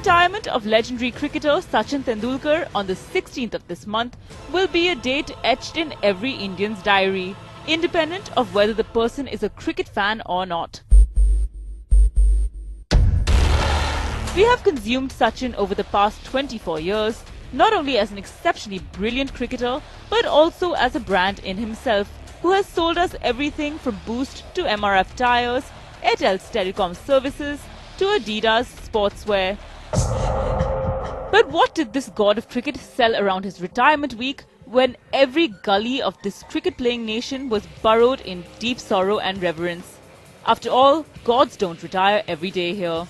retirement of legendary cricketer Sachin Tendulkar on the 16th of this month will be a date etched in every Indian's diary, independent of whether the person is a cricket fan or not. We have consumed Sachin over the past 24 years, not only as an exceptionally brilliant cricketer, but also as a brand in himself, who has sold us everything from Boost to MRF tyres, Airtel's telecom services, to Adidas sportswear. But what did this god of cricket sell around his retirement week when every gully of this cricket-playing nation was burrowed in deep sorrow and reverence? After all, gods don't retire every day here.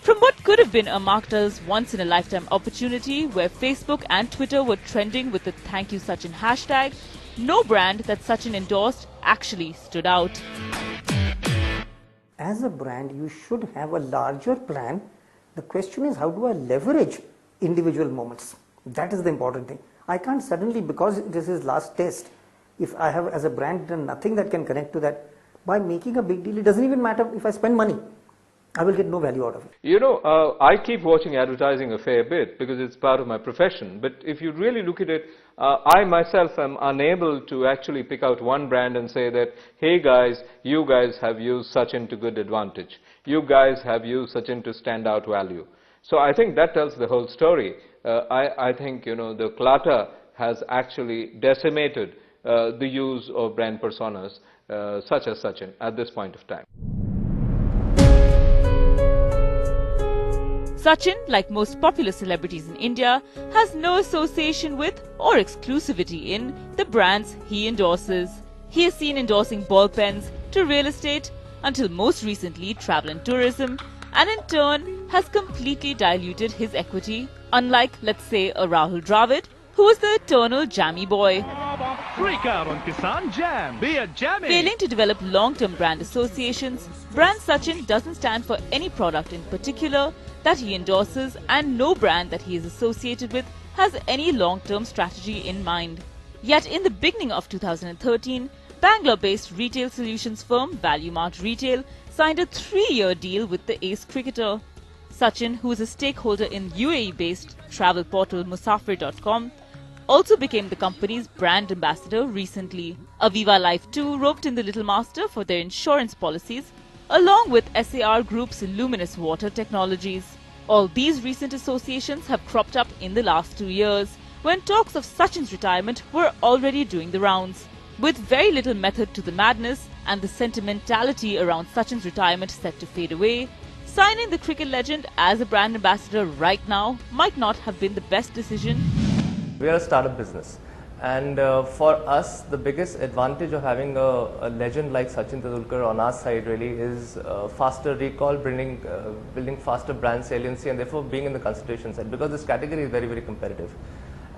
From what could have been a marketer's once-in-a-lifetime opportunity where Facebook and Twitter were trending with the Thank You Sachin hashtag, no brand that Sachin endorsed actually stood out. As a brand, you should have a larger plan. The question is, how do I leverage individual moments? That is the important thing. I can't suddenly, because this is last test, if I have as a brand done nothing that can connect to that, by making a big deal, it doesn't even matter if I spend money. I will get no value out of it. You know, I keep watching advertising a fair bit because it's part of my profession. But if you really look at it, I myself am unable to actually pick out one brand and say that, hey guys, you guys have used Sachin to good advantage. You guys have used Sachin to stand out value. So I think that tells the whole story. I think, you know, the clutter has actually decimated the use of brand personas such as Sachin at this point of time. Sachin, like most popular celebrities in India, has no association with or exclusivity in the brands he endorses. He is seen endorsing ball pens to real estate until most recently travel and tourism, and in turn has completely diluted his equity, unlike, let's say, a Rahul Dravid, who was the eternal jammy boy. Freak out on Kisan Jam. Be a jammy. Failing to develop long-term brand associations, brand Sachin doesn't stand for any product in particular that he endorses, and no brand that he is associated with has any long-term strategy in mind. Yet in the beginning of 2013, Bangalore-based retail solutions firm Value Mart Retail signed a 3-year deal with the ace cricketer. Sachin, who is a stakeholder in UAE-based travel portal Musafir.com, also became the company's brand ambassador recently. Aviva Life too roped in the Little Master for their insurance policies, along with SAR Group's Luminous Water Technologies. All these recent associations have cropped up in the last 2 years, when talks of Sachin's retirement were already doing the rounds. With very little method to the madness and the sentimentality around Sachin's retirement set to fade away, signing the cricket legend as a brand ambassador right now might not have been the best decision. We are a startup business, and for us the biggest advantage of having a legend like Sachin Tendulkar on our side really is faster recall, building faster brand saliency, and therefore being in the consideration side, because this category is very, very competitive.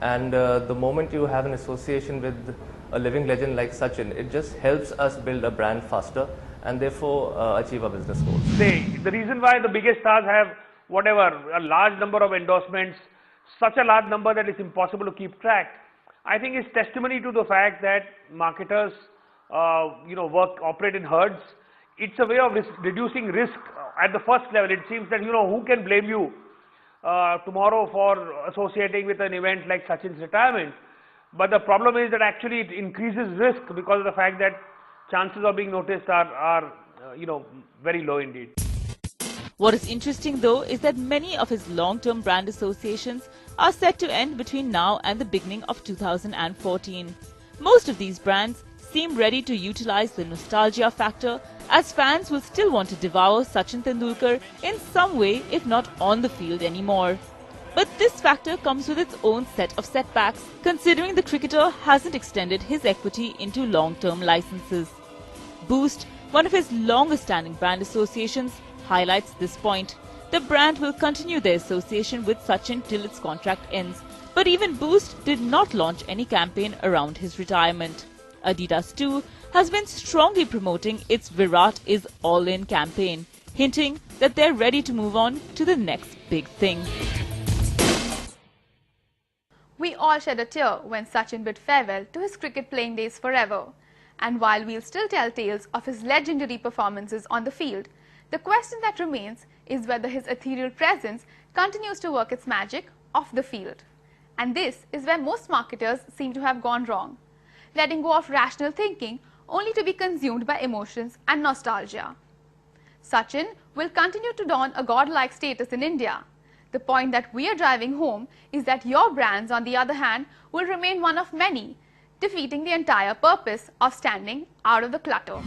And the moment you have an association with a living legend like Sachin, it just helps us build a brand faster and therefore achieve our business goals. The reason why the biggest stars have a large number of endorsements, such a large number that it's impossible to keep track, I think is testimony to the fact that marketers operate in herds. It's a way of reducing risk at the first level. It seems that, who can blame you tomorrow for associating with an event like Sachin's retirement. But the problem is that actually it increases risk because of the fact that chances of being noticed are very low indeed. What is interesting though is that many of his long-term brand associations are set to end between now and the beginning of 2014. Most of these brands seem ready to utilize the nostalgia factor, as fans will still want to devour Sachin Tendulkar in some way, if not on the field anymore. But this factor comes with its own set of setbacks, considering the cricketer hasn't extended his equity into long-term licenses. Boost, one of his longest-standing brand associations, highlights this point. The brand will continue their association with Sachin till its contract ends, but even Boost did not launch any campaign around his retirement. Adidas too has been strongly promoting its Virat is all-in campaign, hinting that they're ready to move on to the next big thing. We all shed a tear when Sachin bid farewell to his cricket playing days forever. And while we'll still tell tales of his legendary performances on the field, The question that remains is whether his ethereal presence continues to work its magic off the field. And this is where most marketers seem to have gone wrong, letting go of rational thinking only to be consumed by emotions and nostalgia. Sachin will continue to don a godlike status in India. The point that we are driving home is that your brands, on the other hand, will remain one of many, defeating the entire purpose of standing out of the clutter.